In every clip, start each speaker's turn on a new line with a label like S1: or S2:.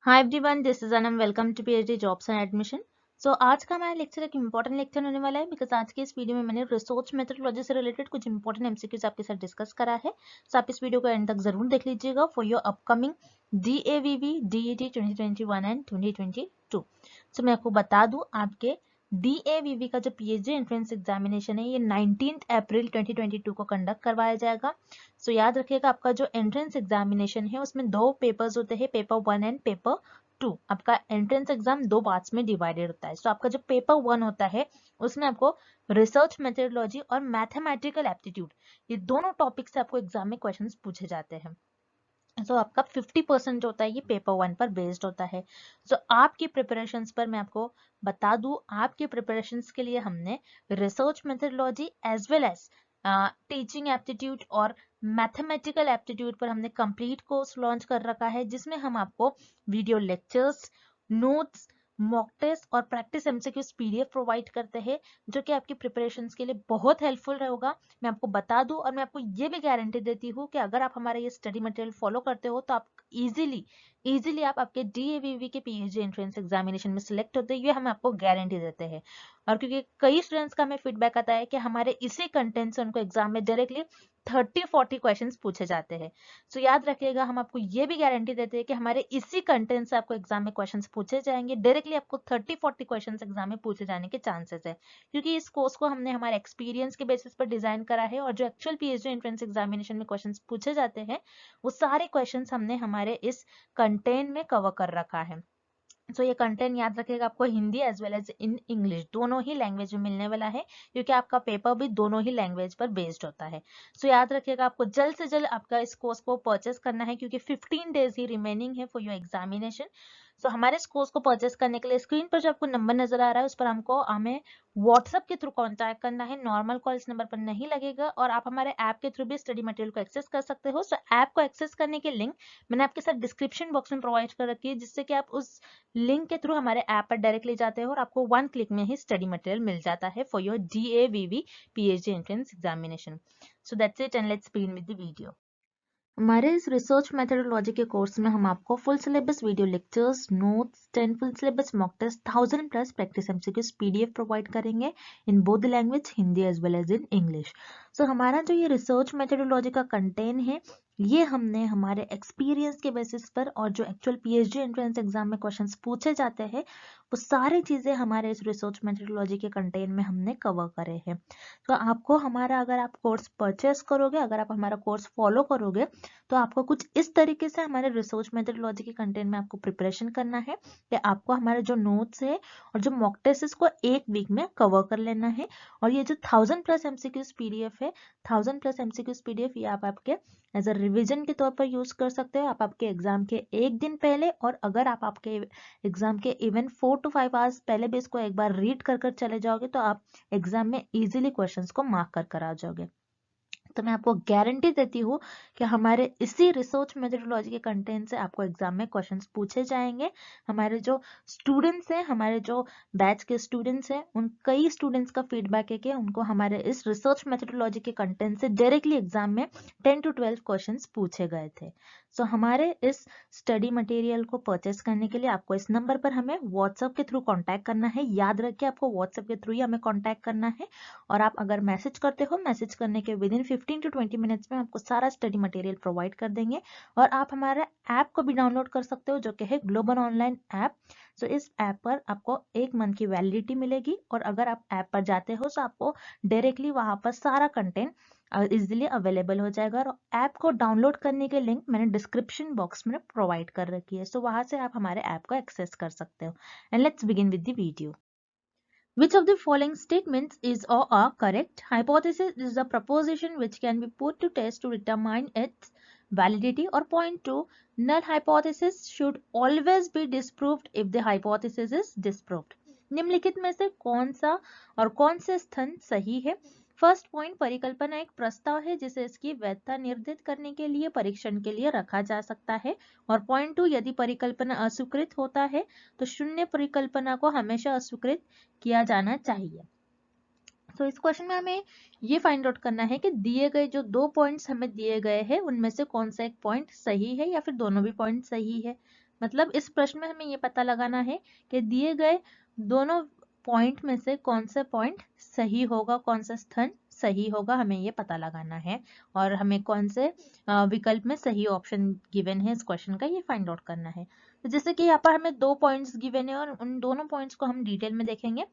S1: Hi everyone, this is Anam. Welcome to PhD jobs and admission. So आज का हमारा lecture एक इंपॉर्टेंट लेक्चर होने वाला है बिकॉज आज के इस वीडियो में मैंने रिसर्च मेथोडोलॉजी से रिलेटेड कुछ इंपॉर्टेंट एमसीक्यूज आपके साथ डिस्कस करा है। सो आप इस वीडियो को एंड तक जरूर देख लीजिएगा for your upcoming DAVV DET 2021 and 2022। सो मैं आपको बता दूं, आपके DAVV का जो पीएचडी एंट्रेंस एग्जामिनेशन है ये 19 अप्रैल 2022 को कंडक्ट करवाया जाएगा। सो याद रखिएगा, आपका जो एंट्रेंस एग्जामिनेशन है उसमें दो पेपर्स होते हैं, पेपर 1 एंड पेपर 2। आपका एंट्रेंस एग्जाम दो पार्ट्स में डिवाइडेड होता है। सो आपका जो पेपर 1 होता है उसमें आपको रिसर्च मेथोडोलॉजी और मैथमेटिकल एप्टीट्यूड, ये दोनों टॉपिक से आपको एग्जाम में क्वेश्चंस पूछे जाते हैं। सो आपका 50% जो होता है ये पेपर 1 पर बेस्ड होता है। सो आपकी प्रिपरेशंस पर मैं आपको बता दूं, आपकी प्रिपरेशंस के लिए हमने research methodology as well as teaching aptitude और मैथमेटिकल एप्टीट्यूड पर हमने कंप्लीट कोर्स लॉन्च कर रखा है, जिसमें हम आपको video lectures, notes, mock test और प्रैक्टिस एमसीक्यूज पीडीएफ प्रोवाइड करते हैं, जो कि आपकी प्रिपरेशंस के लिए बहुत हेल्पफुल रहेगा। मैं आपको बता दूं और मैं आपको ये भी गारंटी देती हूँ कि अगर आप हमारा ये स्टडी मटेरियल फॉलो करते हो तो आप इजीली आप आपके DAVV के पीएचडी एंट्रेंस एग्जामिनेशन में सिलेक्ट होते हैं, ये हम आपको गारंटी देते हैं। और क्योंकि कई स्टूडेंट्स का हमें फीडबैक आता है कि हमारे इसी कंटेंट से उनको एग्जाम में डायरेक्टली 30-40 क्वेश्चंस पूछे जाते हैं। सो याद रखिएगा, हम आपको ये भी गारंटी देते हैं कि हमारे इसी कंटेंट से आपको एग्जाम में क्वेश्चंस पूछे जाएंगे, डायरेक्टली आपको 30-40 क्वेश्चंस एग्जाम में पूछे जाने के चांसेस है, क्योंकि इस कोर्स को हमने हमारे एक्सपीरियंस के बेसिस पर डिजाइन करा है। और जो एक्चुअल पीएचडी एंट्रेंस एग्जामिनेशन में क्वेश्चंस पूछे जाते हैं वो सारे क्वेश्चंस हमने हमारे इस कंटेंट में कवर कर रखा है। सो ये कंटेंट याद रखिएगा, आपको Hindi as well as in English दोनों ही लैंग्वेज में मिलने वाला है, क्योंकि आपका पेपर भी दोनों ही लैंग्वेज पर बेस्ड होता है। सो याद रखिएगा, आपको जल्द से जल्द आपका इस कोर्स को परचेस करना है, क्योंकि 15 डेज ही रिमेनिंग है फॉर योर एग्जामिनेशन। सो हमारे इस कोर्स को परचेस करने के लिए स्क्रीन पर जो आपको नंबर नजर आ रहा है उस पर हमें व्हाट्सएप के थ्रू कांटेक्ट करना है। नॉर्मल कॉल इस नंबर पर नहीं लगेगा, और आप हमारे ऐप के थ्रू भी स्टडी मटेरियल को एक्सेस कर सकते हो। सो ऐप को एक्सेस करने की लिंक मैंने आपके साथ डिस्क्रिप्शन बॉक्स में प्रोवाइड कर रखी है, जिससे कि आप उस लिंक के थ्रू हमारे ऐप पर डायरेक्टली जाते हो और आपको 1 क्लिक में ही स्टडी मटेरियल मिल जाता है for your DAVV PhD entrance examination. So that's it and let's begin with the video. हमारे इस रिसर्च मेथोडोलॉजी के कोर्स में हम आपको full syllabus video lectures, notes, 10 full syllabus mock test, 1000+ practice MCQs PDF provide करेंगे in both language, Hindi as well as in English. So हमारा जो ये रिसर्च मेथोडोलॉजी का कंटेंट है ये हमने हमारे एक्सपीरियंस के बेसिस पर और जो एक्चुअल पीएचडी एंट्रेंस एग्जाम में क्वेश्चंस पूछे जाते हैं वो सारी चीजें हमारे इस रिसर्च मेथोडोलॉजी के कंटेंट में हमने कवर करे हैं। तो आपको हमारा, अगर आप कोर्स परचेस करोगे, अगर आप हमारा कोर्स फॉलो करोगे, तो आपको कुछ इस तरीके से हमारे रिसर्च मेथोडोलॉजी के कंटेंट में आपको प्रिपरेशन करना है कि आपको हमारे जो नोट्स है और जो मॉक टेस्ट को एक वीक में कवर कर लेना है। और ये जो 1000+ एमसीक्यूज पीडीएफ है, 1000+ एमसीक्यूज पीडीएफ, ये आप आपके एज अ रिविजन के तौर पर यूज कर सकते हो। आप आपके एग्जाम के एक दिन पहले, और अगर आप आपके एग्जाम के इवन 4 to 5 आवर्स पहले भी इसको एक बार रीड कर चले जाओगे तो आप एग्जाम में इजीली क्वेश्चंस को मार्क कर आ जाओगे। तो मैं आपको गारंटी देती हूँ कि हमारे इसी रिसर्च मेथोडोलॉजी के कंटेंट से आपको एग्जाम में क्वेश्चंस पूछे जाएंगे। हमारे जो स्टूडेंट्स हैं, हमारे जो बैच के स्टूडेंट्स हैं, उन कई स्टूडेंट्स का फीडबैक है कि उनको हमारे इस रिसर्च मेथोडोलॉजी के कंटेंट से डायरेक्टली एग्जाम में 10 to 12 क्वेश्चंस पूछे गए थे। सो हमारे इस स्टडी मटेरियल को परचेस करने के लिए आपको इस नंबर पर हमें व्हाट्सएप के थ्रू कॉन्टैक्ट करना है। याद रखिए, आपको व्हाट्सएप के थ्रू ही हमें कॉन्टैक्ट करना है। और आप अगर मैसेज करते हो, मैसेज करने के विद इन 15 to 20 मिनट्स में आपको सारा स्टडी मटेरियल प्रोवाइड कर देंगे। और आप हमारे ऐप को भी डाउनलोड कर सकते हो, जो कि है ग्लोबल ऑनलाइन ऐप। सो इस ऐप पर आपको 1 मंथ की वैलिडिटी मिलेगी, और अगर आप ऐप पर जाते हो तो आपको डायरेक्टली वहां पर सारा कंटेंट इजिली अवेलेबल हो जाएगा। और ऐप को डाउनलोड करने के लिंक मैंने डिस्क्रिप्शन बॉक्स में प्रोवाइड कर रखी है। सो वहां से आप हमारे ऐप को एक्सेस कर सकते हो। And let's begin with the video. Which of the following statements is or are correct? Hypothesis is a proposition which can be put to test to determine its validity. Or point 2, null hypothesis should always be disproved if the hypothesis is disproved. निम्नलिखित में से कौन सा और कौन से स्थान सही है? फर्स्ट पॉइंट, परिकल्पना एक प्रस्ताव है जिसे इसकी वैधता निर्धारित करने के लिए परीक्षण के लिए रखा जा सकता है। और पॉइंट 2, यदि परिकल्पना अस्वीकृत होता है तो शून्य परिकल्पना को हमेशा अस्वीकृत किया जाना चाहिए। तो इस क्वेश्चन में हमें ये फाइंड आउट करना है कि दिए गए जो 2 पॉइंट्स हमें दिए गए हैं उनमें से कौन सा एक पॉइंट सही है या फिर दोनों भी पॉइंट सही है। मतलब इस प्रश्न में हमें ये पता लगाना है कि दिए गए दोनों पॉइंट में से कौन सा पॉइंट सही होगा, कौन सा स्थान सही होगा, हमें ये पता लगाना है। और हमें कौन से विकल्प में सही ऑप्शन गिवन है इस क्वेश्चन का, ये फाइंड आउट करना है। तो जैसे कि यहाँ पर हमें 2 पॉइंट्स गिवन है और उन दोनों पॉइंट्स को हम डिटेल में देखेंगे।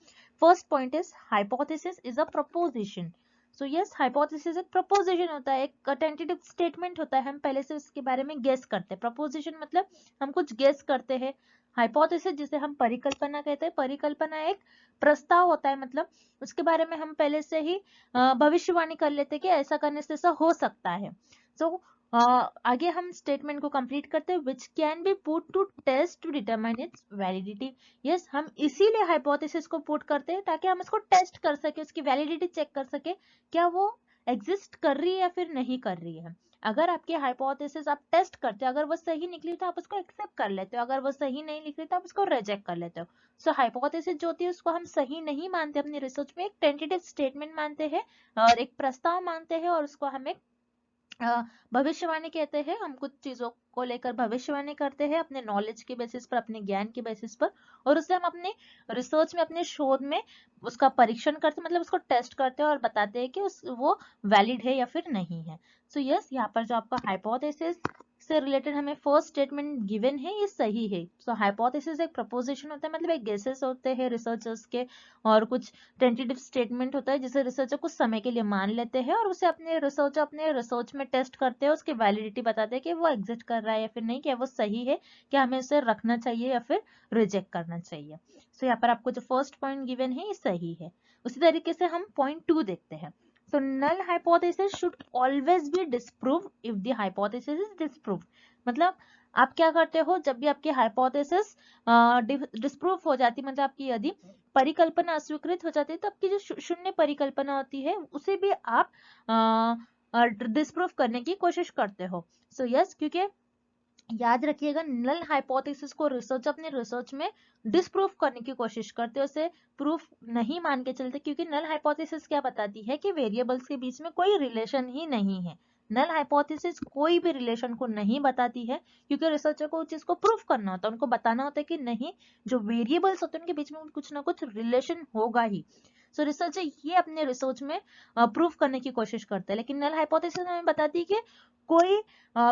S1: First point is hypothesis is a preposition. So yes, hypothesis एक प्रपोजिशन होता है, एक टेंटेटिव स्टेटमेंट होता है, हम पहले से उसके बारे में गेस करते हैं। प्रपोजिशन मतलब हम कुछ गेस करते हैं। हाइपोथेसिस जिसे हम परिकल्पना कहते हैं, परिकल्पना एक प्रस्ताव होता है, मतलब उसके बारे में हम पहले से ही भविष्यवाणी कर लेते हैं कि ऐसा करने से ऐसा हो सकता है। सो आगे हम स्टेटमेंट को कंप्लीट करते हैं, which can be put to test to determine its validity. Yes, हम इसीलिए हाइपोथेसिस को पुट करते हैं ताकि हम इसको टेस्ट कर सके, उसकी वैलिडिटी चेक कर सके, क्या वो एग्जिस्ट कर रही है या फिर नहीं कर रही है। अगर आपकी हाइपोथेसिस आप टेस्ट करते हो, अगर वो सही निकली तो आप उसको एक्सेप्ट कर लेते हो, अगर वो सही नहीं निकली तो आप उसको रिजेक्ट कर लेते हो। सो हाइपोथेसिस जो होती है उसको हम सही नहीं मानते अपनी रिसर्च में, एक टेंटेटिव स्टेटमेंट मानते हैं और एक प्रस्ताव मानते हैं, और उसको हम एक भविष्यवाणी कहते हैं। हम कुछ चीजों को लेकर भविष्यवाणी करते हैं अपने नॉलेज के बेसिस पर, अपने ज्ञान के बेसिस पर, और उससे हम अपने रिसर्च में, अपने शोध में उसका परीक्षण करते हैं, मतलब उसको टेस्ट करते हैं और बताते हैं कि वो वैलिड है या फिर नहीं है। सो यस, यहाँ पर जो आपका हाइपोथेसिस से रिलेटेड हमें फर्स्ट स्टेटमेंट गिवन है, ये सही है। सो हाइपोथेसिस एक प्रपोजिशन होता है, मतलब एक गेसेस होते हैं रिसर्चर्स के, और कुछ टेंटेटिव स्टेटमेंट होता है जिसे रिसर्चर कुछ समय के लिए मान लेते हैं और उसे अपने रिसर्च में टेस्ट करते हैं, उसकी वैलिडिटी बताते हैं कि वो एग्जिस्ट कर रहा है या फिर नहीं, क्या वो सही है, क्या हमें उसे रखना चाहिए या फिर रिजेक्ट करना चाहिए। सो यहाँ पर आपको जो फर्स्ट पॉइंट गिवन है ये सही है। उसी तरीके से हम पॉइंट 2 देखते हैं। So null hypothesis should always be disproved if the hypothesis is disproved। मतलब आप क्या करते हो, जब भी आपकी हाइपोथेसिस डिस्प्रूव हो जाती, मतलब आपकी यदि परिकल्पना अस्वीकृत हो जाती है, तो आपकी जो शून्य परिकल्पना होती है उसे भी आप डिस्प्रूव करने की कोशिश करते हो। सो यस, क्योंकि याद रखिएगा, नल हाइपोथेसिस को रिसर्च अपने रिसर्च में डिस्प्रूव करने की कोशिश करते हैं, उसे प्रूफ नहीं मान के चलते, क्योंकि नल हाइपोथेसिस क्या बताती है कि वेरिएबल्स के बीच में कोई रिलेशन ही नहीं है। नल हाइपोथेसिस कोई भी रिलेशन को नहीं बताती है, क्योंकि रिसर्चर को उस चीज को प्रूफ करना होता है, उनको बताना होता है कि नहीं, जो वेरिएबल्स होते हैं उनके बीच में कुछ ना कुछ रिलेशन होगा ही। सो रिसर्चर ये अपने रिसर्च में प्रूफ करने की कोशिश करते हैं, लेकिन नल हाइपोथेसिस हमें बताती है कि कोई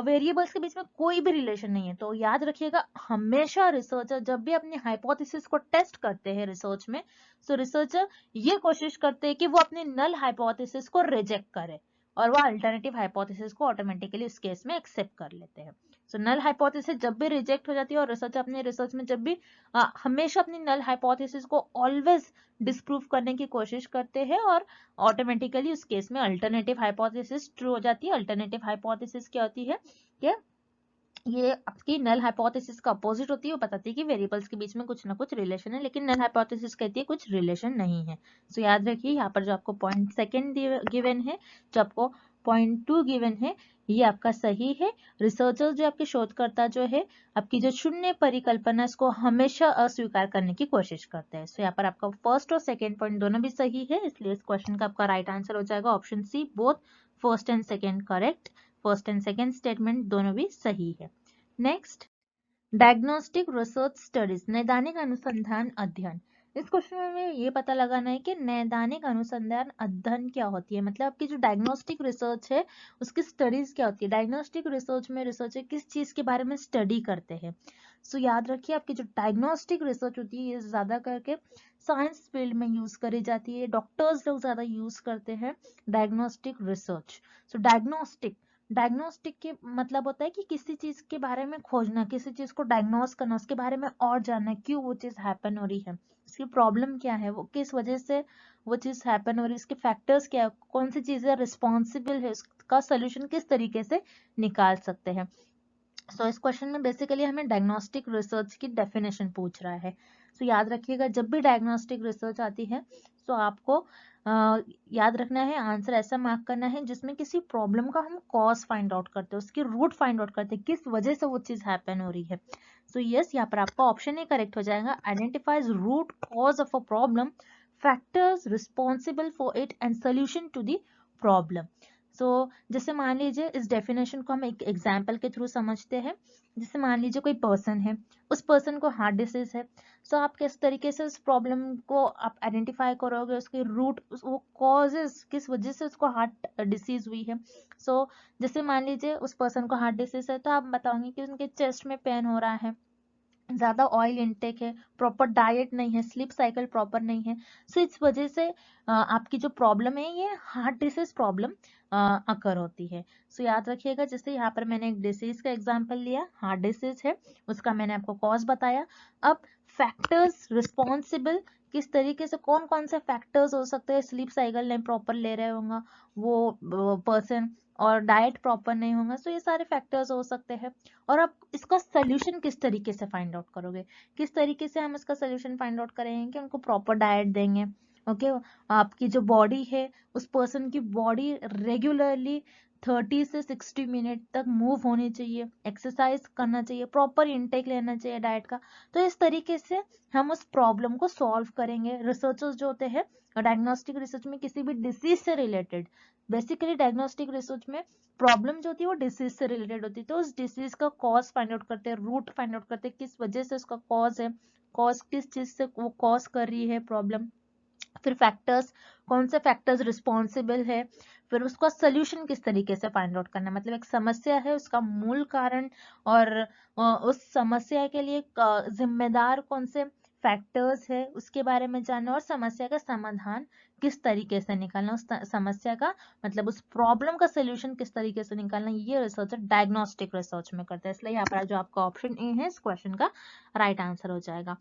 S1: वेरिएबल्स के बीच में कोई भी रिलेशन नहीं है। तो याद रखिएगा, हमेशा रिसर्चर जब भी अपनी हाइपोथेसिस को टेस्ट करते हैं रिसर्च में, सो रिसर्चर ये कोशिश करते हैं कि वो अपनी नल हाइपोथेसिस को रिजेक्ट करे और वो अल्टरनेटिव हाइपोथेसिस को ऑटोमेटिकली उस केस में एक्सेप्ट कर लेते हैं। सो नल हाइपोथेसिस जब भी रिजेक्ट हो जाती है, और रिसर्चर अपने रिसर्च में जब भी हमेशा अपनी नल हाइपोथेसिस को ऑलवेज डिस्प्रूव करने की कोशिश करते हैं, और ऑटोमेटिकली उस केस में अल्टरनेटिव हाइपोथेसिस ट्रू हो जाती है। अल्टरनेटिव हाइपोथेसिस क्या होती है कि ये आपकी नल हाइपोथेसिस का अपोजिट होती है, वो बताती है कि वेरिएबल्स के बीच में कुछ ना कुछ रिलेशन है, लेकिन नल हाइपोथेसिस कहती है कुछ रिलेशन नहीं है। सो याद रखिए, यहाँ पर जो आपको पॉइंट सेकंड गिवन है, जो आपको पॉइंट 2 गिवन है, ये आपका सही है। रिसर्चर जो आपके शोधकर्ता जो है, आपकी जो शून्य परिकल्पना इसको हमेशा अस्वीकार करने की कोशिश करते हैं। सो यहाँ पर आपका फर्स्ट और सेकेंड पॉइंट दोनों भी सही है, इसलिए इस क्वेश्चन का आपका राइट आंसर हो जाएगा option C, both first and second correct. First and second statement दोनों भी सही है। नेक्स्ट, डायग्नोस्टिक रिसर्च स्टडीज, नैदानिक अनुसंधान अध्ययन। इस क्वेश्चन में हमें ये पता लगाना है कि नैदानिक अनुसंधान अध्ययन क्या होती है, मतलब आपकी जो डायग्नोस्टिक रिसर्च है उसकी स्टडीज क्या होती है। डायग्नोस्टिक रिसर्च में रिसर्चर किस चीज के बारे में स्टडी करते हैं। सो याद रखिए, आपकी जो डायग्नोस्टिक रिसर्च होती है ये ज्यादा करके साइंस फील्ड में यूज करी जाती है, डॉक्टर्स लोग ज्यादा यूज करते हैं डायग्नोस्टिक रिसर्च। सो डायग्नोस्टिक के मतलब होता है कि किसी चीज के बारे में खोजना, किसी चीज को डायग्नोस करना, उसके बारे में और जानना, क्यों वो चीज हैपन हो रही है, उसकी प्रॉब्लम क्या है, वो किस वजह से वो चीज हैपन हो रही है, उसके फैक्टर्स क्या है, कौन सी चीजें रिस्पॉन्सिबल है, उसका सोल्यूशन किस तरीके से निकाल सकते हैं। सो इस क्वेश्चन में बेसिकली हमें डायग्नोस्टिक रिसर्च की डेफिनेशन पूछ रहा है। सो याद रखिएगा, जब भी डायग्नोस्टिक रिसर्च आती है तो आपको याद रखना है, आंसर ऐसा मार्क करना है जिसमें किसी प्रॉब्लम का हम कॉज फाइंड आउट करते हैं, उसकी रूट फाइंड आउट करते हैं, किस वजह से वो चीज हैपन हो रही है। सो यस, यहाँ पर आपका ऑप्शन ही करेक्ट हो जाएगा, identifies root cause of a problem, factors responsible for it and solution to the problem. जैसे मान लीजिए इस डेफिनेशन को हम एक एग्जाम्पल के थ्रू समझते हैं। जैसे मान लीजिए कोई पर्सन है, उस पर्सन को हार्ट डिसीज है। आप किस तरीके से उस प्रॉब्लम को आप आइडेंटिफाई करोगे, उसके रूट, वो कॉजेस, किस वजह से उसको हार्ट डिसीज हुई है। जैसे मान लीजिए उस पर्सन को हार्ट डिसीज है, तो आप बताओगे कि उनके चेस्ट में पेन हो रहा है, ज्यादा ऑयल इनटेक है, प्रॉपर डाइट नहीं है, स्लीप साइकिल प्रॉपर नहीं है। इस वजह से आपकी जो प्रॉब्लम है ये हार्ट डिसीज प्रॉब्लम अकर होती है। याद रखिएगा, जैसे यहाँ पर मैंने एक डिसीज का एग्जांपल लिया, हार्ट डिसीज है, उसका मैंने आपको कॉज बताया। अब फैक्टर्स रिस्पॉन्सिबल, किस तरीके से कौन कौन से फैक्टर्स हो सकते हैं, स्लीप साइकिल नहीं प्रॉपर ले रहे होंगे वो पर्सन, और डाइट प्रॉपर नहीं होगा, ये सारे फैक्टर्स हो सकते हैं। और आप इसका सोल्यूशन किस तरीके से फाइंड आउट करोगे, किस तरीके से हम इसका सोल्यूशन फाइंड आउट करेंगे कि उनको प्रॉपर डाइट देंगे। ओके, आपकी जो बॉडी है, उस पर्सन की बॉडी रेगुलरली 30 से 60 मिनट तक मूव होनी चाहिए, एक्सरसाइज करना चाहिए, प्रॉपर इनटेक लेना चाहिए डाइट का। तो इस तरीके से हम उस प्रॉब्लम को सॉल्व करेंगे। रिसर्चर्स जो होते हैं डायग्नोस्टिक रिसर्च में, किसी भी डिसीज से रिलेटेड, बेसिकली डायग्नोस्टिक रिसर्च में प्रॉब्लम जो होती है वो डिसीज से रिलेटेड होती है, तो उस डिसीज का कॉज फाइंड आउट करते हैं, रूट फाइंड आउट करते हैं, किस वजह से उसका कॉज है, कॉज किस चीज से वो कॉज कर रही है प्रॉब्लम। फिर फैक्टर्स, कौन से फैक्टर्स रिस्पॉन्सिबल है, फिर उसका सोल्यूशन किस तरीके से फाइंड आउट करना, मतलब एक समस्या है, उसका मूल कारण और उस समस्या के लिए जिम्मेदार कौन से फैक्टर्स है उसके बारे में जानना, और समस्या का समाधान किस तरीके से निकालना, उस समस्या का मतलब उस प्रॉब्लम का सोल्यूशन किस तरीके से निकालना, ये रिसर्चर डायग्नोस्टिक रिसर्च में करते हैं। इसलिए यहाँ पर जो आपका ऑप्शन ए है इस क्वेश्चन का राइट आंसर हो जाएगा।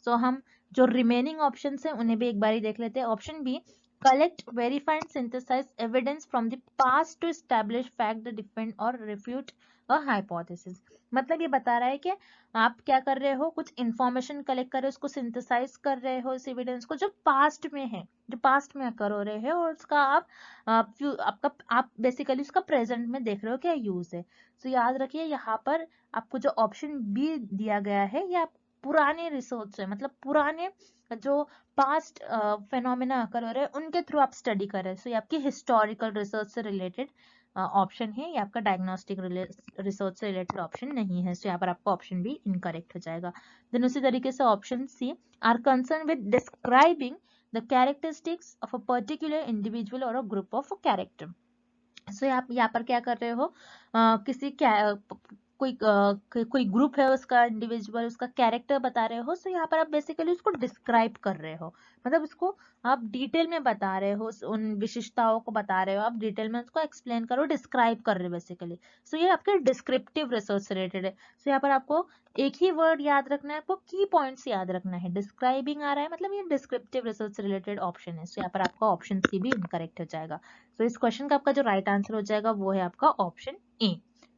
S1: हम जो रिमेनिंग ऑप्शन है उन्हें भी एक बार देख लेते हैं। Option B, collect, verify and synthesise evidence from the past to establish fact, defend or refute a hypothesis. मतलब ये बता रहा है कि आप क्या कर रहे हो, कुछ इंफॉर्मेशन कलेक्ट कर रहे हो, उसको सिंथेसाइज कर रहे हो, इस एविडेंस को जो पास्ट में है, जो पास्ट में कर रहे हो, और उसका आप बेसिकली उसका प्रेजेंट में देख रहे हो क्या यूज है। याद रखिए यहाँ पर आपको जो ऑप्शन बी दिया गया है ये आप पुराने रिसोर्स है, मतलब पुराने जो पास्ट फेनोमेना कर रहे हैं उनके थ्रू आप स्टडी कर रहे हैं। ये आपकी हिस्टोरिकल रिसर्च से रिलेटेड ऑप्शन है, ये आपका डायग्नोस्टिक रिसर्च से रिलेटेड ऑप्शन नहीं है। यहाँ पर आपका ऑप्शन भी इनकरेक्ट हो जाएगा। देन उसी तरीके से option C, are concerned with describing the characteristics of a particular individual or a group of character. आप यहाँ पर क्या कर रहे हो, किसी कोई ग्रुप है, उसका इंडिविजुअल, उसका कैरेक्टर बता रहे हो। यहाँ पर आप बेसिकली उसको डिस्क्राइब कर रहे हो, मतलब उसको आप डिटेल में बता रहे हो, उन विशेषताओं को बता रहे हो, आप डिटेल में उसको एक्सप्लेन करो, डिस्क्राइब कर रहे हो बेसिकली। ये आपके डिस्क्रिप्टिव रिसर्च से रिलेटेड है। यहाँ पर आपको एक ही वर्ड याद रखना है, आपको की पॉइंट्स याद रखना है। डिस्क्राइबिंग आ रहा है मतलब ये डिस्क्रिप्टिव रिसर्च से रिलेटेड ऑप्शन है। यहाँ पर आपका ऑप्शन सी भी इनकरेक्ट हो जाएगा। इस क्वेश्चन का आपका जो राइट आंसर हो जाएगा वो है आपका option A.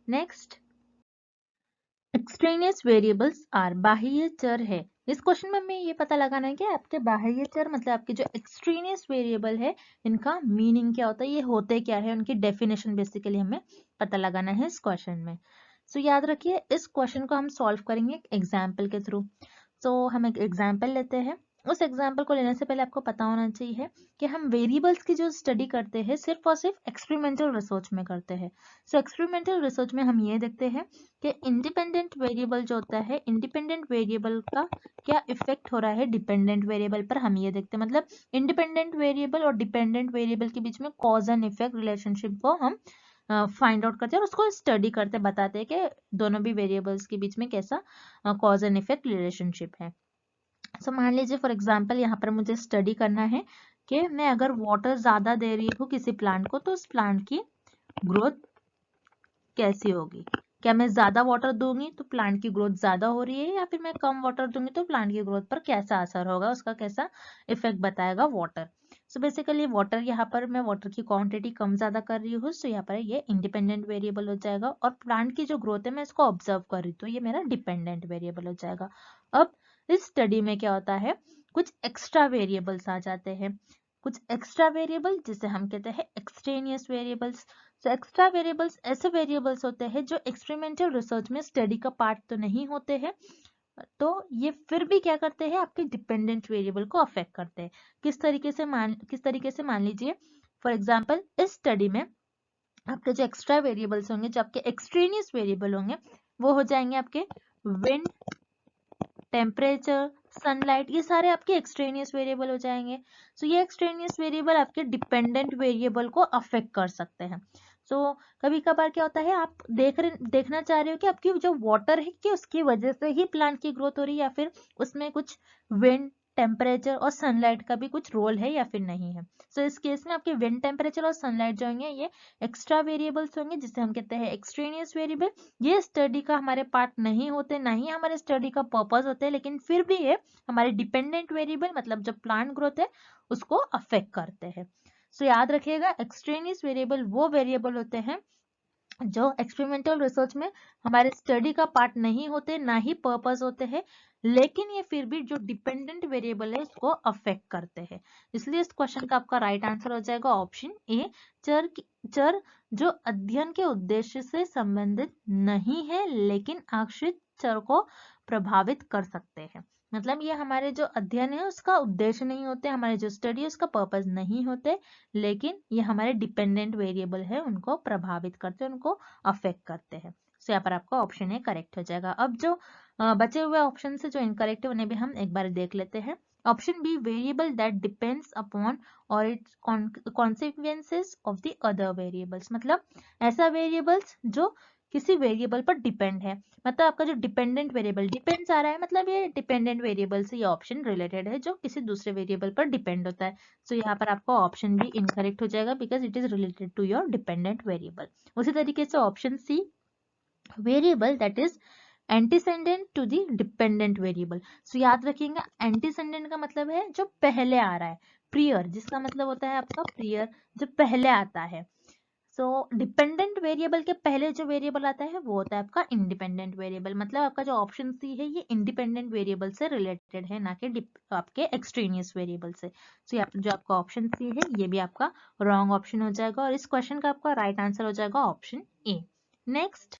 S1: Next, extraneous variables are, बाह्य चर है। इस क्वेश्चन में हमें ये पता लगाना है कि आपके बाह्य चर मतलब आपके जो एक्सट्रेनियस वेरिएबल है इनका मीनिंग क्या होता है, ये होते क्या है, उनकी डेफिनेशन बेसिकली हमें पता लगाना है इस क्वेश्चन में। याद रखिए इस क्वेश्चन को हम सॉल्व करेंगे एक एग्जाम्पल के थ्रू। हम एक एग्जाम्पल लेते हैं। उस एग्जाम्पल को लेने से पहले आपको पता होना चाहिए कि हम वेरिएबल्स की जो स्टडी करते हैं सिर्फ और सिर्फ एक्सपेरिमेंटल रिसर्च में करते हैं। एक्सपेरिमेंटल रिसर्च में हम ये देखते हैं कि इंडिपेंडेंट वेरिएबल जो होता है, इंडिपेंडेंट वेरिएबल का क्या इफेक्ट हो रहा है डिपेंडेंट वेरिएबल पर, हम ये देखते हैं। मतलब इंडिपेंडेंट वेरिएबल और डिपेंडेंट वेरिएबल के बीच में कॉज एंड इफेक्ट रिलेशनशिप को हम फाइंड आउट करते हैं और उसको स्टडी करते बताते हैं कि दोनों भी वेरिएबल्स के बीच में कैसा कॉज एंड इफेक्ट रिलेशनशिप है। मान लीजिए फॉर एग्जांपल यहाँ पर मुझे स्टडी करना है कि मैं अगर वाटर ज्यादा दे रही हूँ किसी प्लांट को तो उस प्लांट की ग्रोथ कैसी होगी। क्या मैं ज्यादा वाटर दूंगी तो प्लांट की ग्रोथ ज्यादा हो रही है, या फिर मैं कम वाटर दूंगी तो प्लांट की ग्रोथ पर कैसा असर होगा, उसका कैसा इफेक्ट बताएगा वाटर। बेसिकली वाटर, यहाँ पर मैं वाटर की क्वांटिटी कम ज्यादा कर रही हूँ, यहाँ पर ये इंडिपेंडेंट वेरिएबल हो जाएगा। और प्लांट की जो ग्रोथ है मैं इसको ऑब्जर्व कर रही हूँ तो ये मेरा डिपेंडेंट वेरिएबल हो जाएगा। अब इस स्टडी में क्या होता है, कुछ एक्स्ट्रा वेरिएबल्स आ जाते हैं, कुछ एक्स्ट्रा वेरिएबल जिसे हम कहते हैं एक्सट्रेनियस वेरिएबल्स। एक्स्ट्रा वेरिएबल्स ऐसे वेरिएबल्स होते हैं जो एक्सपेरिमेंटल रिसर्च में स्टडी का पार्ट तो नहीं होते हैं, तो ये फिर भी क्या करते हैं, आपके डिपेंडेंट वेरिएबल को अफेक्ट करते हैं। किस तरीके से मान लीजिए फॉर एग्जांपल इस स्टडी में आपके जो एक्स्ट्रा वेरिएबल्स होंगे, जो आपके एक्सट्रेनियस वेरिएबल होंगे, वो हो जाएंगे आपके विंड, टेम्परेचर, सनलाइट, ये सारे आपके एक्सट्रेनियस वेरिएबल हो जाएंगे। सो ये एक्सट्रेनियस वेरिएबल आपके डिपेंडेंट वेरिएबल को अफेक्ट कर सकते हैं। सो कभी कभार क्या होता है, आप देखना चाह रहे हो कि आपकी जो वाटर है कि उसकी वजह से ही प्लांट की ग्रोथ हो रही है, या फिर उसमें कुछ विंड, टेम्परेचर और सनलाइट का भी कुछ रोल है या फिर नहीं है। सो इस केस में आपके विंड, टेम्परेचर और सनलाइट जो होंगे ये एक्स्ट्रा वेरिएबल्स होंगे, जिसे हम कहते हैं एक्सट्रेनियस वेरिएबल। ये स्टडी का हमारे पार्ट नहीं होते, ना ही हमारे स्टडी का पर्पस होते हैं, लेकिन फिर भी ये हमारे डिपेंडेंट वेरिएबल मतलब जो प्लांट ग्रोथ है उसको अफेक्ट करते हैं। सो याद रखिएगा, एक्सट्रेनियस वेरिएबल वो वेरिएबल होते हैं जो एक्सपेरिमेंटल रिसर्च में हमारे स्टडी का पार्ट नहीं होते, ना ही पर्पस होते हैं, लेकिन ये फिर भी जो डिपेंडेंट वेरिएबल है इसको अफेक्ट करते हैं। इसलिए इस क्वेश्चन का आपका राइट आंसर हो जाएगा ऑप्शन ए, चर जो अध्ययन के उद्देश्य से संबंधित नहीं है लेकिन आश्रित चर को प्रभावित कर सकते हैं। मतलब ये हमारे जो अध्ययन है उसका उद्देश्य नहीं होते, हमारे जो स्टडी है उसका पर्पस नहीं होते, लेकिन ये हमारे डिपेंडेंट वेरिएबल है, उनको प्रभावित करते हैं, उनको अफेक्ट करते हैं। सो यहाँ पर आपका ऑप्शन ए करेक्ट हो जाएगा। अब जो बचे हुए ऑप्शन से जो इनकरेक्ट है उन्हें भी हम एक बार देख लेते हैं। Option B, variable that depends upon और its consequences of the other variables, मतलब ऐसा वेरिएबल्स जो किसी वेरिएबल पर डिपेंड है। मतलब आपका जो डिपेंडेंट वेरिएबल डिपेंड्स आ रहा है, मतलब ये डिपेंडेंट वेरिएबल से ये ऑप्शन रिलेटेड है जो किसी दूसरे वेरिएबल पर डिपेंड होता है। सो यहाँ पर आपका ऑप्शन भी इनकरेक्ट हो जाएगा because it is related to your dependent variable. उसी तरीके से option C, variable that is antecedent to the dependent variable. So याद रखिएगा, एंटीसेंडेंट का मतलब है जो पहले आ रहा है, प्रियर जिसका मतलब होता है आपका प्रियर, जो पहले आता है। सो डिपेंडेंट वेरिएबल के पहले जो वेरिएबल आता है वो होता है आपका इंडिपेंडेंट वेरिएबल। मतलब आपका जो ऑप्शन सी है ये इंडिपेंडेंट वेरिएबल से रिलेटेड है, ना कि आपके एक्सट्रेनियस वेरिएबल से। सो जो आपका ऑप्शन सी है ये भी आपका रॉन्ग ऑप्शन हो जाएगा, और इस क्वेश्चन का आपका राइट आंसर हो जाएगा option A. Next,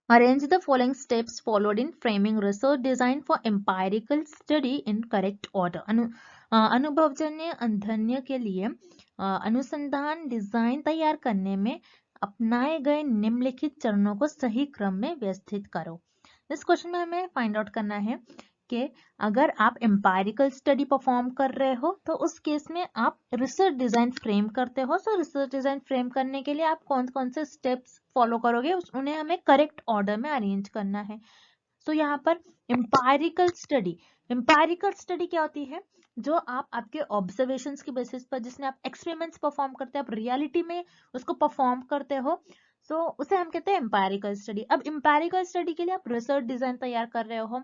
S1: arrange the following steps followed in framing research design for empirical study in correct order. अनुभवजन्य अध्ययन के लिए अनुसंधान डिजाइन तैयार करने में अपनाए गए निम्नलिखित चरणों को सही क्रम में व्यवस्थित करो। इस क्वेश्चन में हमें फाइंड आउट करना है कि अगर आप एम्पायरिकल स्टडी परफॉर्म कर रहे हो तो उस केस में आप रिसर्च डिजाइन फ्रेम करते हो। सो रिसर्च डिजाइन फ्रेम करने के लिए आप कौन कौन से स्टेप्स फॉलो करोगे उन्हें हमें करेक्ट ऑर्डर में अरेंज करना है। सो यहाँ पर एम्पायरिकल स्टडी क्या होती है, जो आप आपके ऑब्जर्वेशंस की बेसिस पर, जिसमें आप एक्सपेरिमेंट्स परफॉर्म करते हैं, आप रियलिटी में उसको परफॉर्म करते हो, सो उसे हम कहते हैं एम्पायरिकल स्टडी। अब एम्पायरिकल स्टडी के लिए आप रिसर्च डिजाइन तैयार कर रहे हो।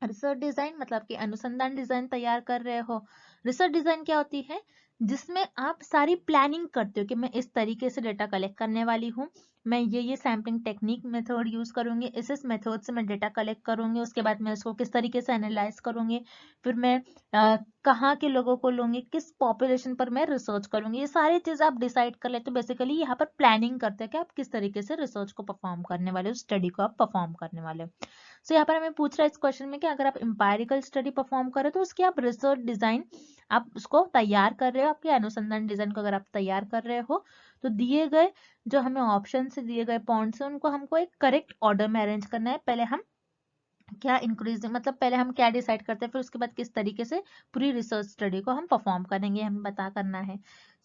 S1: रिसर्च डिजाइन मतलब कि अनुसंधान डिजाइन तैयार कर रहे हो। रिसर्च डिजाइन क्या होती है, जिसमें आप सारी प्लानिंग करते हो कि मैं इस तरीके से डेटा कलेक्ट करने वाली हूँ, मैं ये सैम्पलिंग टेक्निक मेथड यूज करूंगी, इस मेथड से मैं डेटा कलेक्ट करूंगी, उसके बाद मैं उसको किस तरीके से एनालाइज करूंगी, फिर मैं कहाँ के लोगों को लूंगी, किस पॉपुलेशन पर मैं रिसर्च करूंगी, ये सारी चीज आप डिसाइड कर लेते हो। बेसिकली यहाँ पर प्लानिंग करते हैं कि आप किस तरीके से रिसर्च को परफॉर्म करने वाले हो, स्टडी को आप परफॉर्म करने वाले हो। सो यहाँ पर हमें पूछ रहा है इस क्वेश्चन में कि अगर आप एम्पायरिकल स्टडी परफॉर्म करो तो उसकी आप रिसर्च डिजाइन आप उसको तैयार कर रहे हो, आपके अनुसंधान डिजाइन को अगर आप तैयार कर रहे हो तो दिए गए जो हमें ऑप्शन से दिए गए पॉइंट्स है उनको हमको एक करेक्ट ऑर्डर में अरेंज करना है। पहले हम क्या इंक्रीज, मतलब पहले हम क्या डिसाइड करते हैं, फिर उसके बाद किस तरीके से पूरी रिसर्च स्टडी को हम परफॉर्म करेंगे, हमें बता करना है।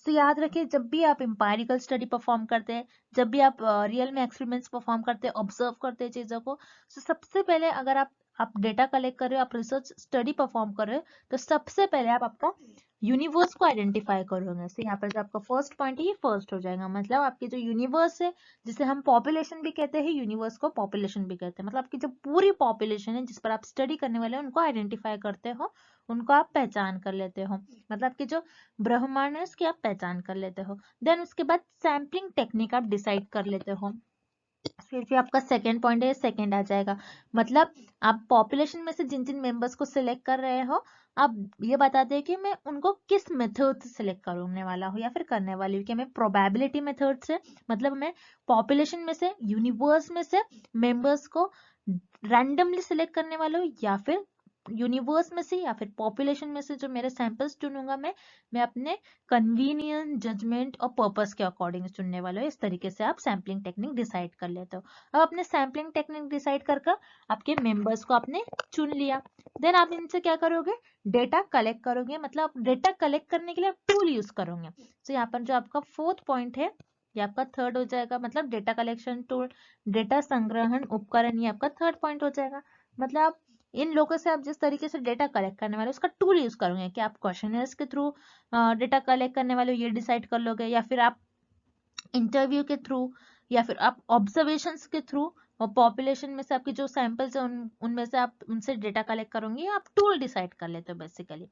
S1: सो याद रखिए, जब भी आप एम्पायरिकल स्टडी परफॉर्म करते हैं, जब भी आप रियल में एक्सपेरिमेंट्स परफॉर्म करते हैं, ऑब्जर्व करते हैं चीजों को, तो सबसे पहले अगर आप डेटा कलेक्ट कर रहे हो, आप रिसर्च स्टडी परफॉर्म कर रहे हो, तो सबसे पहले आप आपका यूनिवर्स को आइडेंटिफाई करोगे। तो यहाँ पर जो आपका फर्स्ट पॉइंट है ये फर्स्ट हो जाएगा। मतलब आपकी जो यूनिवर्स है, जिसे हम पॉपुलेशन भी कहते हैं, यूनिवर्स को पॉपुलेशन भी कहते हैं, मतलब आपकी जो पूरी पॉपुलेशन है जिस पर आप स्टडी करने वाले हैं उनको आइडेंटिफाई करते हो, उनको आप पहचान कर लेते हो, मतलब कि जो ब्रह्मांड है उसकी आप पहचान कर लेते हो। देन उसके बाद सैम्पलिंग टेक्निक आप डिसाइड कर लेते हो। फिर भी आपका सेकेंड पॉइंट है, सेकेंड आ जाएगा, मतलब आप पॉपुलेशन में से जिन जिन मेंबर्स को सिलेक्ट कर रहे हो, आप ये बताते हैं कि मैं उनको किस मेथड से सिलेक्ट करने वाला हूँ या फिर करने वाली हूँ, कि मैं प्रोबेबिलिटी मेथड से, मतलब मैं पॉपुलेशन में से, यूनिवर्स में से मेंबर्स को रैंडमली सिलेक्ट करने वाला हूँ, या फिर यूनिवर्स में से या फिर पॉपुलेशन में से जो मेरे सैंपल्स चुनूंगा मैं अपने कन्वीनियंस, जजमेंट और पर्पस के अकॉर्डिंग चुनने वाला हूँ। इस तरीके से आप सैम्पलिंग टेक्निक डिसाइड कर लेते हो। अब अपने सैम्पलिंग टेक्निक डिसाइड कर आपके मेंबर्स को आपने चुन लिया, देन आप इनसे क्या करोगे, डेटा कलेक्ट करोगे। मतलब डेटा कलेक्ट करने के लिए आप टूल यूज करोगे। तो यहाँ पर जो आपका फोर्थ पॉइंट है ये आपका थर्ड हो जाएगा, मतलब डेटा कलेक्शन टूल, डेटा संग्रहण उपकरण, ये आपका थर्ड पॉइंट हो जाएगा। मतलब इन लोगों से आप जिस तरीके से डेटा कलेक्ट करने वाले उसका टूल यूज करोगे कि आप क्वेश्चनर्स के थ्रू डेटा कलेक्ट करने वाले ये डिसाइड कर लोगे, या फिर आप इंटरव्यू के थ्रू, या फिर आप ऑब्जर्वेशंस के थ्रू, और पॉपुलेशन में से आपके जो सैंपल्स है उनमें से आप उनसे डेटा कलेक्ट करोगे, आप टूल डिसाइड कर लेते हो बेसिकली।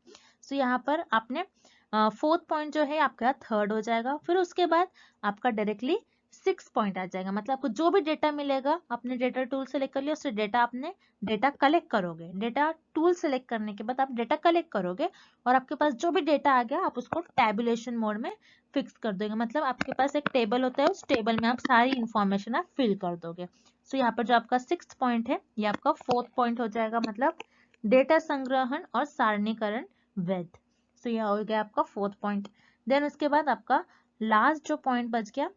S1: सो यहाँ पर आपने फोर्थ पॉइंट जो है आपका थर्ड हो जाएगा। फिर उसके बाद आपका डायरेक्टली 6 पॉइंट आ जाएगा। मतलब आपको जो भी डेटा मिलेगा अपने डेटा टूल सेलेक्ट कर लिया, उससे डेटा आपने डेटा कलेक्ट करोगे। डेटा टूल सेलेक्ट करने के बाद आप डेटा कलेक्ट करोगे और आपके पास जो भी डेटा आ गया आप उसको टैबुलेशन मोड में फिक्स कर दोगे। मतलब आपके पास एक टेबल होता है, उस टेबल में आप सारी इंफॉर्मेशन आप फिल कर दोगे। सो यहाँ पर जो आपका 6th पॉइंट है ये आपका 4th पॉइंट हो जाएगा, मतलब डेटा संग्रहण और सारणीकरण वैध। सो यह हो गया आपका 4th पॉइंट। देन उसके बाद आपका लास्ट जो पॉइंट बच गया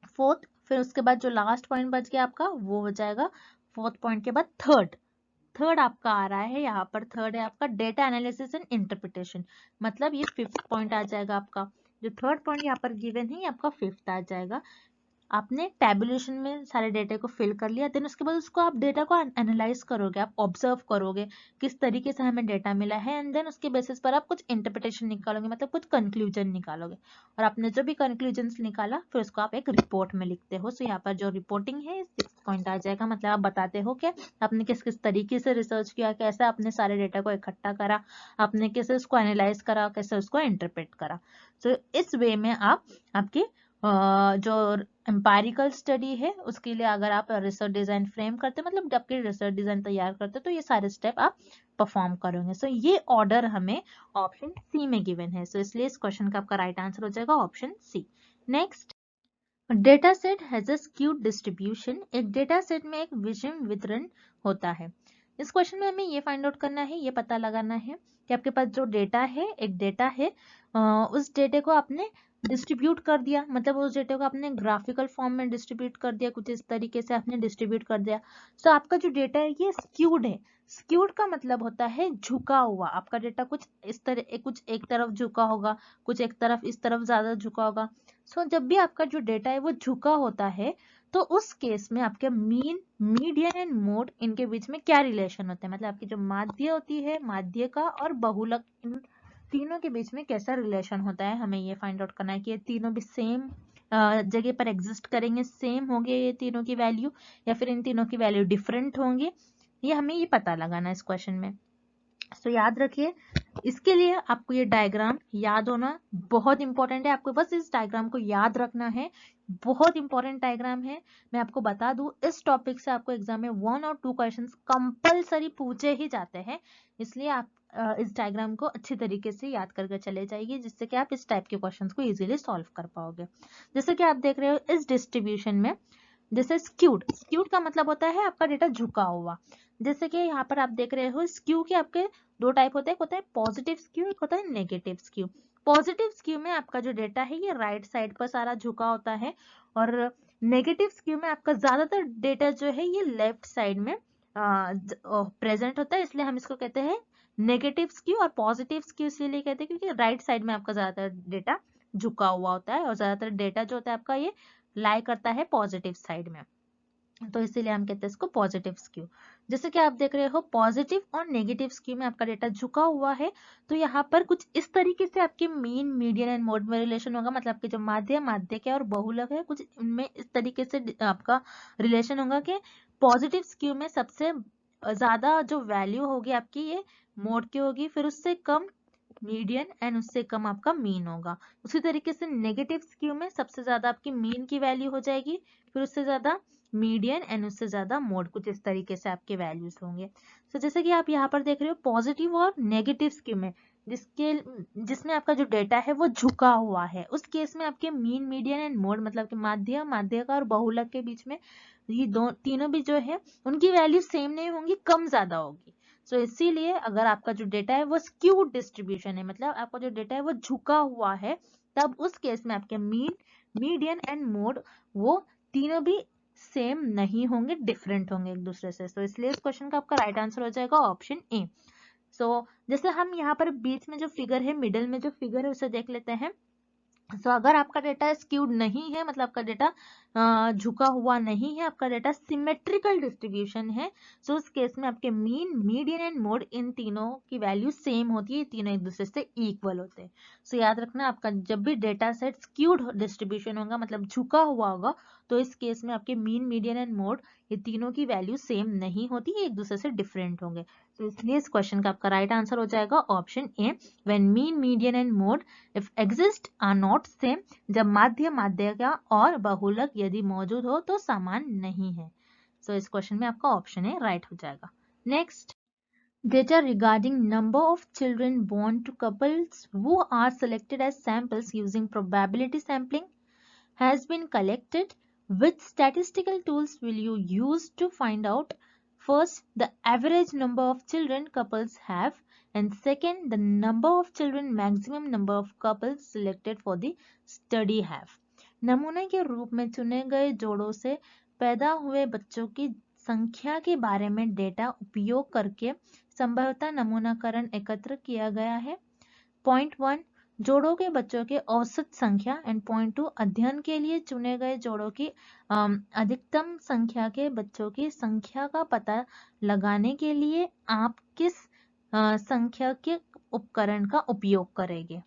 S1: 4th, फिर उसके बाद जो लास्ट पॉइंट बच गया आपका वो हो जाएगा 4th पॉइंट के बाद थर्ड आपका आ रहा है। यहाँ पर थर्ड है आपका डेटा एनालिसिस एंड इंटरप्रिटेशन। मतलब ये 5th पॉइंट आ जाएगा आपका। जो थर्ड पॉइंट यहाँ पर गिवन है ये आपका 5th आ जाएगा। आपने टैबुलेशन में सारे डेटा को फिल कर लिया, देन उसके बाद उसको आप डेटा को एनालाइज करोगे, आप ऑब्जर्व करोगे किस तरीके से हमें डेटा मिला है, एंड देन उसके बेसिस पर आप कुछ इंटरप्रिटेशन निकालोगे, मतलब कुछ कंक्लूजन निकालोगे। और आपने जो भी कंक्लूजन निकाला फिर उसको आप एक रिपोर्ट में लिखते हो। सो यहाँ पर जो रिपोर्टिंग है 6th पॉइंट आ जाएगा। मतलब आप बताते हो कि आपने किस किस तरीके से रिसर्च किया, कैसे आपने सारे डेटा को इकट्ठा करा, आपने कैसे उसको एनालाइज करा, कैसे उसको इंटरप्रेट करा। सो इस वे में आप आपकी जो एम्पायरिकल स्टडी है उसके लिए अगर आप रिसर्च डिजाइन फ्रेम करते मतलब आपके रिसर्च डिजाइन तैयार करते तो ये सारे स्टेप आप परफॉर्म करोगे। सो ये ऑर्डर हमें ऑप्शन सी में गिवन है। सो इसलिए इस क्वेश्चन का आपका राइट आंसर हो जाएगा option C. Next, data set has a skewed distribution. एक डेटा सेट में एक विषम वितरण होता है। इस क्वेश्चन में हमें ये फाइंड आउट करना है, ये पता लगाना है कि आपके पास जो डेटा है, एक डेटा है, उस डेटे को आपने डिस्ट्रीब्यूट कर दिया, मतलब उस डेटा को आपने ग्राफिकल फॉर्म में डिस्ट्रीब्यूट कर दिया, कुछ इस तरीके से आपने डिस्ट्रीब्यूट कर दिया। तो आपका जो डेटा है ये स्क्यूड है। स्क्यूड का मतलब होता है झुका हुआ। आपका डेटा कुछ इस तरह, कुछ एक तरफ झुका होगा, कुछ एक तरफ इस तरफ ज्यादा झुका होगा। सो जब भी आपका जो डेटा है वो झुका होता है तो उस केस में आपके मीन, मीडियन एंड मोड इनके बीच में क्या रिलेशन होता है, मतलब आपकी जो माध्य होती है, माध्य का और बहुलक, इन तीनों के बीच में कैसा रिलेशन होता है, हमें ये फाइंड आउट करना है कि ये तीनों भी सेम जगह पर एग्जिस्ट करेंगे, सेम होंगे ये तीनों की वैल्यू, या फिर इन तीनों की वैल्यू डिफरेंट होंगे, ये हमें ये पता लगाना है इस क्वेश्चन में। तो याद रखिए, इसके लिए आपको ये डायग्राम याद होना बहुत इंपॉर्टेंट है। आपको बस इस डायग्राम को याद रखना है, बहुत इंपॉर्टेंट डायग्राम है। मैं आपको बता दूं इस टॉपिक से आपको एग्जाम में 1 और 2 क्वेश्चंस कंपलसरी पूछे ही जाते हैं, इसलिए आप इस डायग्राम को अच्छी तरीके से याद करके चले जाइए, जिससे कि आप इस टाइप के क्वेश्चंस को इजीली सॉल्व कर पाओगे। जैसे कि आप देख रहे हो इस डिस्ट्रीब्यूशन में, जैसे स्क्यूड, स्क्यूड का मतलब होता है आपका डेटा झुका हुआ। जैसे कि यहाँ पर आप देख रहे हो स्क्यू के आपके दो टाइप होते हैं, एक होता है पॉजिटिव स्क्यू, एक होता है नेगेटिव स्क्यू। पॉजिटिव स्क्यू में आपका जो डेटा है ये राइट साइड पर सारा झुका होता है, और नेगेटिव स्क्यू में आपका ज्यादातर डेटा जो है ये लेफ्ट साइड में प्रेजेंट होता है, इसलिए हम इसको कहते हैं नेगेटिव स्क्यू। और पॉजिटिव स्क्यू इसलिए कहते हैं क्योंकि राइट साइड में आपका ज्यादातर डेटा झुका हुआ होता है, और ज्यादातर डेटा जो होता है आपका ये लाई करता है पॉजिटिव साइड में, तो इसीलिए हम कहते हैं इसको पॉजिटिव स्क्यू। जैसे कि आप देख रहे हो पॉजिटिव और नेगेटिव स्क्यू में आपका डेटा झुका हुआ है, तो यहाँ पर कुछ इस तरीके से आपके मीन, मीडियन एंड मोड में रिलेशन होगा, मतलब आपके जो माध्य, माध्य के और बहुलक है, कुछ इनमें इस तरीके से आपका रिलेशन होगा कि पॉजिटिव स्क्यू में सबसे ज्यादा जो वैल्यू होगी आपकी ये मोड की होगी, फिर उससे कम मीडियन एंड उससे कम आपका मीन होगा। उसी तरीके से नेगेटिव स्क्यू में सबसे ज्यादा आपकी मीन की वैल्यू हो जाएगी, फिर उससे ज्यादा मीडियन एंड उससे ज्यादा मोड, कुछ इस तरीके से आपके वैल्यूज होंगे। तो जैसे कि आप यहाँ पर देख रहे हो पॉजिटिव और नेगेटिव स्क्यू में जिसमें आपका जो डेटा है वो झुका हुआ है, उस केस में आपके मीन, मीडियन एंड मोड, मतलब कि माध्य, माध्यिका और बहुलक के बीच में ये दो तीनों भी जो है उनकी वैल्यू सेम नहीं होंगी, कम ज्यादा होगी। सो इसीलिए अगर आपका जो डेटा है वो स्क्यूड डिस्ट्रीब्यूशन है, मतलब आपका जो डेटा है वो झुका हुआ है, तब उस केस में आपके मीन, मीडियन एंड मोड वो तीनों भी सेम नहीं होंगे, डिफरेंट होंगे एक दूसरे से। तो इसलिए इस क्वेश्चन का आपका राइट आंसर हो जाएगा ऑप्शन ए। सो जैसे हम यहाँ पर बीच में जो फिगर है, मिडिल में जो फिगर है उसे देख लेते हैं। सो अगर आपका डेटा स्क्यूड नहीं है, मतलब आपका डेटा झुका हुआ नहीं है, आपका डेटा सिमेट्रिकल डिस्ट्रीब्यूशन है, सो उस केस में आपके mean, median and mode in तीनों की वैल्यू सेम होती है, तीनों एक दूसरे से इक्वल होते हैं। सो याद रखना, आपका जब भी डेटा सेट स्क्यूड डिस्ट्रीब्यूशन होगा, मतलब झुका हुआ होगा, तो इस केस में आपके मीन, मीडियन एंड मोड ये तीनों की वैल्यू सेम नहीं होती, ये एक दूसरे से डिफरेंट होंगे। तो इसलिए इस क्वेश्चन का आपका राइट आंसर हो जाएगा option A, when mean, median and mode if exist are not same, जब माध्य, माध्यिका और बहुलक यदि मौजूद हो तो समान नहीं है। सो इस क्वेश्चन में आपका ऑप्शन ए राइट हो जाएगा। Next, data regarding number of children born to couples who are selected as samples using probability sampling has been collected. Which statistical tools will you use to find out, first, the average number of children couples have, and second, the number of children maximum number of couples selected for the study have? नमूने के रूप में चुने गए जोड़ों से पैदा हुए बच्चों की संख्या के बारे में डेटा उपयोग करके संभवतः नमूनाकरण एकत्र किया गया है। पॉइंट 1, जोड़ों के बच्चों के औसत संख्या, एंड पॉइंट 2, अध्ययन के लिए चुने गए जोड़ों की अधिकतम संख्या के बच्चों की संख्या का पता लगाने के लिए आप किस सांख्यिकीय उपकरण का उपयोग करेंगे।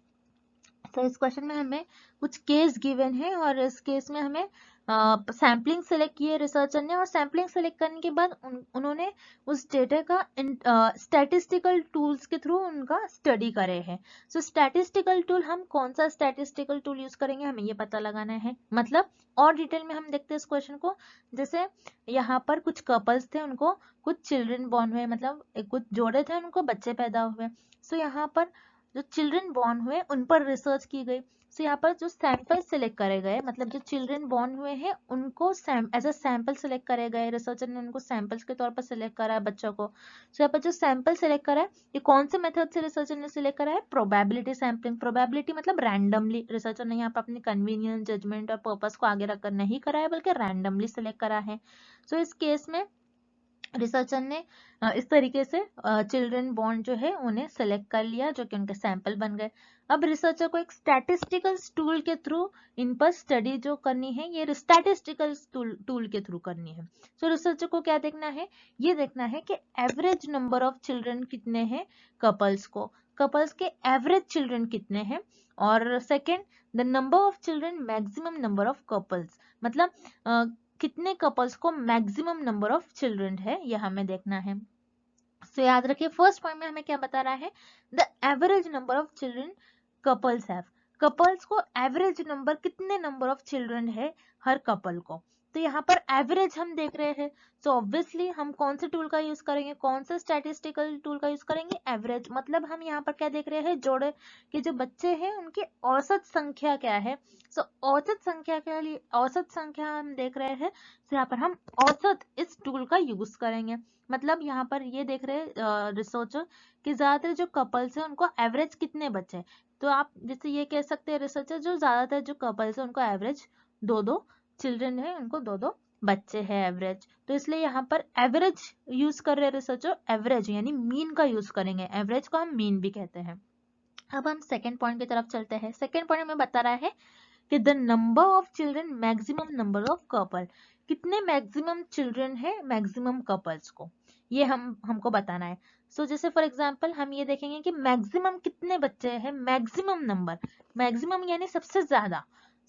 S1: तो इस क्वेश्चन में हमें कुछ केस गिवन है और इस केस में हमें सैम्पलिंग सेलेक्ट किए रिसर्चर ने, और सैम्पलिंग सेलेक्ट करने के बाद उन्होंने उस डेटा का स्टैटिस्टिकल टूल्स के थ्रू उनका स्टडी करे हैं। सो स्टैटिस्टिकल टूल, हम कौन सा स्टैटिस्टिकल टूल यूज करेंगे हमें ये पता लगाना है। मतलब और डिटेल में हम देखते हैं इस क्वेश्चन को। जैसे यहाँ पर कुछ कपल्स थे, उनको कुछ चिल्ड्रन बॉर्न हुए, मतलब कुछ जोड़े थे उनको बच्चे पैदा हुए। सो यहाँ पर जो चिल्ड्रन बॉर्न हुए उन पर रिसर्च की गई। सो यहाँ पर जो सैंपल सिलेक्ट करे गए, मतलब जो चिल्ड्रन बॉर्न हुए हैं उनको एज अ सैंपल सिलेक्ट करे गए, रिसर्चर ने उनको सैंपल्स के तौर पर सिलेक्ट करा है बच्चों को। सो यहाँ पर जो सैंपल सिलेक्ट करा है, ये कौन से मेथड से रिसर्चर ने सिलेक्ट करा है? Probability sampling. प्रोबेबिलिटी मतलब रैंडमली, रिसर्चर ने यहाँ पर अपनी कन्वीनियंस, जजमेंट और पर्पस को आगे रखकर नहीं करा है, बल्कि रैंडमली सिलेक्ट करा है। सो इस केस में रिसर्चर ने इस तरीके से चिल्ड्रन बॉर्न जो है उन्हें सेलेक्ट कर लिया, जो कि उनके सैंपल बन गए। अब रिसर्चर को एक स्टैटिस्टिकल टूल के थ्रू इन पर स्टडी जो करनी है, ये स्टैटिस्टिकल टूल के थ्रू करनी है। सो रिसर्चर को क्या देखना है? ये देखना है कि एवरेज नंबर ऑफ चिल्ड्रन कितने हैं कपल्स को, कपल्स के एवरेज चिल्ड्रन कितने हैं, और second, the number of children maximum number of couples, मतलब कितने कपल्स को मैक्सिमम नंबर ऑफ चिल्ड्रन है, यह हमें देखना है। सो याद रखिए, फर्स्ट पॉइंट में हमें क्या बता रहा है? The average number of children couples have, couples को एवरेज नंबर, कितने नंबर ऑफ चिल्ड्रन है हर कपल को। तो यहाँ पर एवरेज हम देख रहे हैं, सो ऑब्वियसली हम कौन से टूल का यूज करेंगे, कौन सा स्टैटिस्टिकल टूल का यूज करेंगे? एवरेज। मतलब हम यहाँ पर क्या देख रहे हैं? जोड़े के जो बच्चे हैं उनकी औसत संख्या क्या है। सो औसत संख्या के लिए, औसत संख्या हम देख रहे हैं, तो यहाँ पर हम औसत इस टूल का यूज करेंगे। मतलब यहाँ पर ये देख रहे हैं रिसर्चर कि ज्यादातर जो कपल्स हैं उनको एवरेज कितने बच्चे, तो आप जैसे ये कह सकते हैं रिसर्चर, जो ज्यादातर जो कपल्स हैं उनको एवरेज 2-2 चिल्ड्रन है, उनको 2-2 बच्चे हैं एवरेज। तो इसलिए यहाँ पर एवरेज यूज कर रहे हैं रिसर्चर, एवरेज यानी मीन का यूज करेंगे, एवरेज को हम मीन भी कहते हैं। अब हम सेकेंड पॉइंट की तरफ चलते हैं। सेकेंड पॉइंट में बता रहा है कि the number of children maximum number of couple, कितने मैक्सिमम चिल्ड्रन है मैक्सिमम कपल्स को, ये हमको बताना है। सो जैसे फॉर एग्जांपल हम ये देखेंगे कि मैक्सिमम कितने बच्चे हैं, मैक्सिमम नंबर, मैक्सिमम यानी सबसे ज्यादा।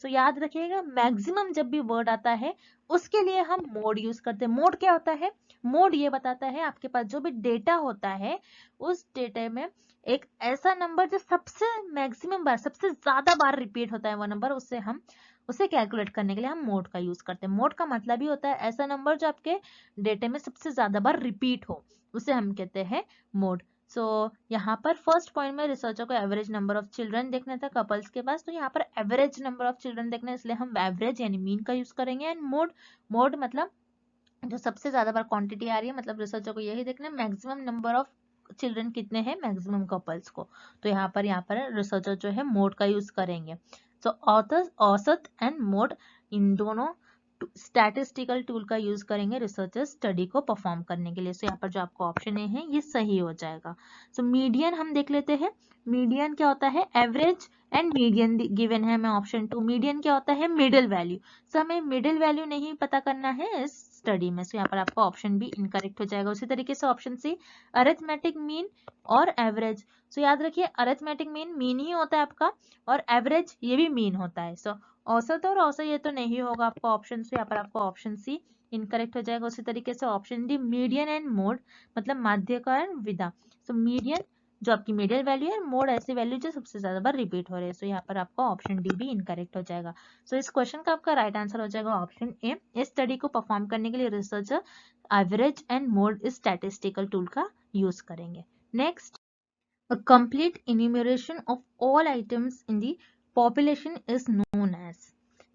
S1: सो याद रखिएगा, मैक्सिमम जब भी वर्ड आता है उसके लिए हम मोड यूज करते हैं। मोड क्या होता है? मोड ये बताता है आपके पास जो भी डेटा होता है, उस डेटा में एक ऐसा नंबर जो सबसे मैक्सिमम बार, सबसे ज्यादा बार रिपीट होता है वो नंबर, उससे हम उसे कैलकुलेट करने के लिए हम मोड का यूज करते हैं। मोड का मतलब ही होता है ऐसा नंबर जो आपके डेटे में सबसे ज्यादा बार रिपीट हो, उसे हम कहते हैं मोड। सो यहाँ पर फर्स्ट पॉइंट में रिसर्चर को एवरेज नंबर ऑफ चिल्ड्रन देखना था कपल्स के पास, तो यहाँ पर एवरेज नंबर ऑफ चिल्ड्रन देखना है, इसलिए हम एवरेज यानी मीन का यूज करेंगे। एंड मोड, मोड मतलब जो सबसे ज्यादा बार क्वांटिटी आ रही है, मतलब रिसर्चर को यही देखना है मैक्सिमम नंबर ऑफ चिल्ड्रन कितने हैं, मैक्सिमम कपल्स को। तो यहाँ पर रिसर्चर जो है मोड का यूज करेंगे। तो औसत एंड मोड, इन दोनों स्टैटिस्टिकल टूल का यूज करेंगे रिसर्चर स्टडी को परफॉर्म करने के लिए। सो यहाँ पर जो आपको ऑप्शन ए है ये सही हो जाएगा। सो मीडियन हम देख लेते हैं। मीडियन क्या होता है, एवरेज एंड मीडियन गिवन है हमें ऑप्शन 2। मीडियन क्या होता है, मिडिल वैल्यू। सो हमें मिडिल वैल्यू नहीं पता करना है इस स्टडी में। सो यहाँ पर आपका ऑप्शन बी इनकरेक्ट हो जाएगा। उसी तरीके से ऑप्शन सी, अरिथमेटिक मीन और एवरेज। सो याद रखिए अरिथमेटिक मीन ही होता है आपका, और एवरेज ये भी मीन होता है। सो औसत और औसत ये तो नहीं होगा आपका ऑप्शन से, यहाँ पर आपका ऑप्शन सी इनकरेक्ट हो जाएगा। उसी तरीके से option D, median and mode, मतलब माध्यका एंड विदा। सो मीडियन जो आपकी मिडिल वैल्यू है, मोड ऐसी वैल्यू जो सबसे ज्यादा बार रिपीट हो रही है। सो यहाँ पर आपका ऑप्शन डी भी इनकरेक्ट हो जाएगा। सो इस क्वेश्चन का आपका राइट आंसर हो जाएगा ऑप्शन ए। इस स्टडी को परफॉर्म करने के लिए researcher average and mode statistical tool का यूज करेंगे। Next, a complete enumeration of all items in the population is known as।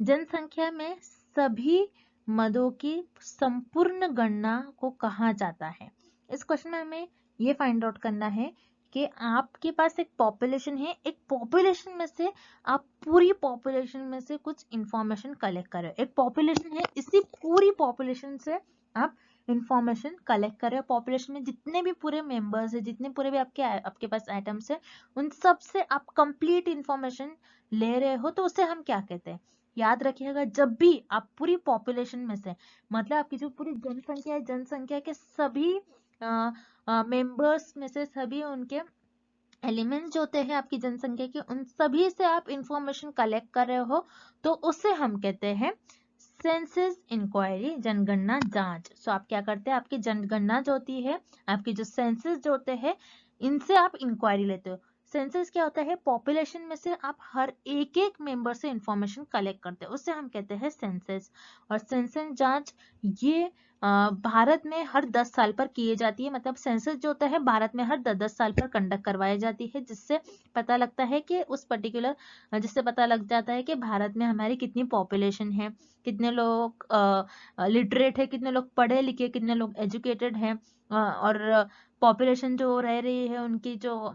S1: जनसंख्या में सभी मदों की संपूर्ण गणना को कहा जाता है। इस क्वेश्चन में हमें ये फाइंड आउट करना है कि आपके पास एक पॉपुलेशन है, एक पॉपुलेशन में से आप पूरी पॉपुलेशन में से कुछ इंफॉर्मेशन कलेक्ट कर रहे हो। एक पॉपुलेशन है, इसी पूरी पॉपुलेशन से आप इंफॉर्मेशन कलेक्ट कर रहे हो। पॉपुलेशन में जितने भी पूरे मेंबर्स है, जितने पूरे भी आपके पास आइटम्स है, उन सब से आप कंप्लीट इंफॉर्मेशन ले रहे हो, तो उसे हम क्या कहते हैं। याद रखिएगा, जब भी आप पूरी पॉपुलेशन में से, मतलब आपकी जो पूरी जनसंख्या है, जनसंख्या के सभी मेंबर्स में से सभी उनके एलिमेंट्स जो होते हैं आपकी जनसंख्या के, उन सभी से आप इंफॉर्मेशन कलेक्ट कर रहे हो, तो उसे हम कहते हैं सेंसस इंक्वायरी, जनगणना जांच। सो आप क्या करते हैं, आपकी जनगणना जो होती है, आपकी जो सेंसस जो होते हैं, इनसे आप इंक्वायरी लेते हो। सेंसस क्या होता है, पॉपुलेशन में से आप हर एक एक मेंबर से इंफॉर्मेशन कलेक्ट करते हैं, उससे हम कहते हैं सेंसस। और सेंसस जांच ये भारत में हर 10 साल पर किए जाती है। मतलब सेंसस जो होता है भारत में हर 10 साल पर कंडक्ट करवाई जाती है, जिससे पता लगता है कि उस पर्टिकुलर, जिससे पता लग जाता है कि भारत में हमारी कितनी पॉपुलेशन है, कितने लोग लिटरेट है, कितने लोग पढ़े लिखे, कितने लोग एजुकेटेड हैं, और पॉपुलेशन जो रह रही है उनकी जो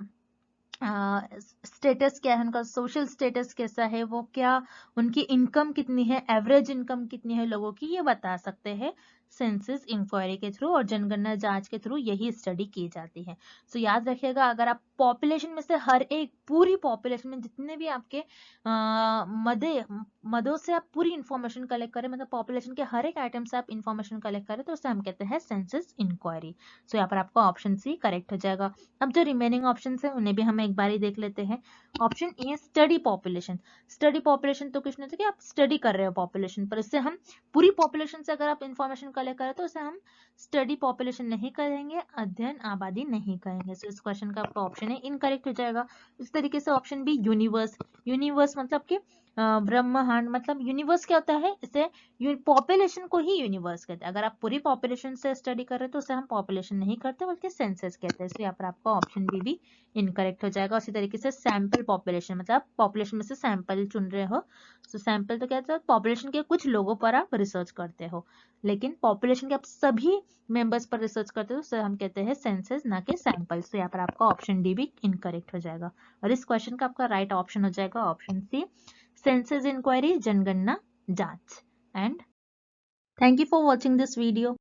S1: स्टेटस क्या है, उनका सोशल स्टेटस कैसा है, वो क्या, उनकी इनकम कितनी है, एवरेज इनकम कितनी है लोगों की, ये बता सकते हैं सेंसस इंक्वायरी के थ्रू और जनगणना जांच के थ्रू यही स्टडी की जाती है। सो याद रखिएगा, अगर आप पॉपुलेशन में से हर एक पूरी पॉपुलेशन में जितने भी आपके मदों से आप पूरी इंफॉर्मेशन कलेक्ट करें, मतलब पॉपुलेशन के हर एक आइटम से आप इंफॉर्मेशन कलेक्ट करें, तो उसे हम कहते हैं सेंसस इंक्वायरी। सो यहाँ पर आपका ऑप्शन सी करेक्ट हो जाएगा। अब जो रिमेनिंग ऑप्शन है उन्हें भी हम एक बार ही देख लेते हैं। Option A, study population. Study population तो कुछ नहीं था कि आप स्टडी कर रहे हो पॉपुलेशन पर, इससे हम पूरी पॉपुलेशन से अगर आप इंफॉर्मेशन कलेक्ट करें तो उसे हम स्टडी पॉपुलेशन नहीं करेंगे, अध्ययन आबादी नहीं कहेंगे। सो इस क्वेश्चन का आपका ऑप्शन है इनकरेक्ट हो जाएगा। इस तरीके से ऑप्शन बी, यूनिवर्स। यूनिवर्स मतलब कि ब्रह्मांड, मतलब यूनिवर्स क्या होता है, इसे पॉपुलेशन को ही यूनिवर्स कहते हैं। अगर आप पूरी पॉपुलेशन से स्टडी कर रहे हैं तो उसे हम पॉपुलेशन नहीं करते बल्कि सेंसस कहते हैं। तो यहाँ पर आपका ऑप्शन बी भी इनकरेक्ट हो जाएगा। उसी तरीके से सैंपल पॉपुलेशन, मतलब पॉपुलेशन में से सैंपल चुन रहे हो, तो सैंपल तो कहते हैं पॉपुलेशन के कुछ लोगों पर आप रिसर्च करते हो, लेकिन पॉपुलेशन के आप सभी मेंबर्स पर रिसर्च करते हो, उसे हम कहते हैं सेंसस, ना कि सैंपल। तो यहाँ पर आपका ऑप्शन डी भी इनकरेक्ट हो जाएगा। और इस क्वेश्चन का आपका राइट ऑप्शन हो जाएगा ऑप्शन सी, सेंसस इंक्वायरी, जनगणना जांच। And thank you for watching this video.